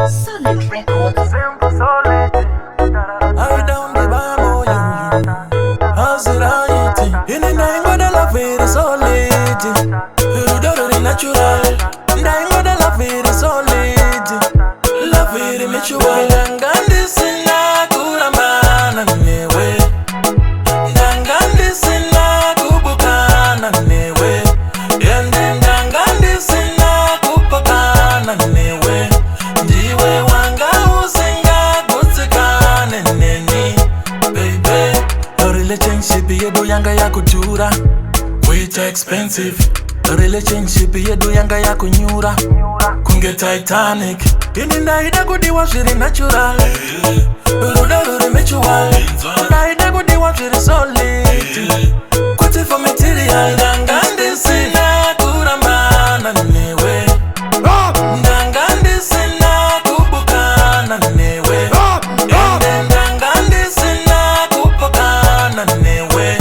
Solid Records. I down the bamo you. How's it right? In the night, what I love it is solid. You don't really natural. Night, what I love it is solid. Love it in mutual. Ndisina kurambana newe. Ndisina kubukana newe. Ndisina kupakana newe. Ndiwe wanga usinga kutsikane neni. Baby, your relationship yedu yanga ya kujura. Way too expensive. Your relationship yedu yanga ya kunyura. Kunge Titanic. Ini naida kudiwa shiri natural. Ruri mutual. Naida kudiwa shiri solid. Kuti for material. Ndisina kurambana newe. Ndisina kubukana newe. Ndisina kupakana newe.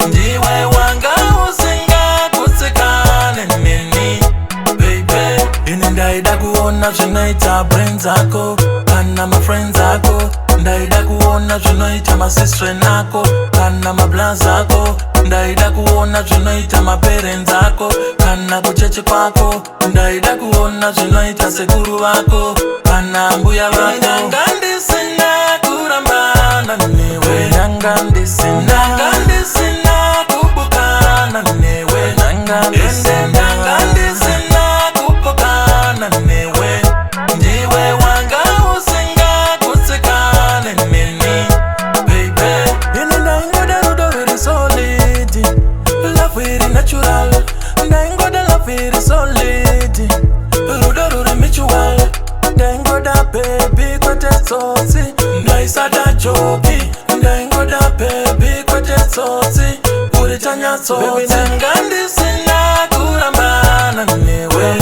Ndiwe wanga usinga kutsikane neni. Baby, ini ndaida kuona zvinoita brains ako kana ma friends ako. Ndaida kuona zvinoita ma sister nako kana ma brothers ako. Ndaida kuona zvinoita ma parents ako kana kucheche kwako. Ndaida kuona zvinoita sekuru wako kana mbuya wako. Ndisina kurambana newe. Ndisina kubukana newe. Ndisina kupakana newe. Ndiwe wanga usinga kutsikane neni. Baby, ini ndaingoda rudo very solid. Love very natural. Ndaingoda love very solid. Rudo ruri mutual. Ndaingoda baby kwete tsotsi. Ndaisada joki. Ndaingoda baby kwete tsotsi. Uri chanya tsotsi. Baby, ndisina kurambana newe.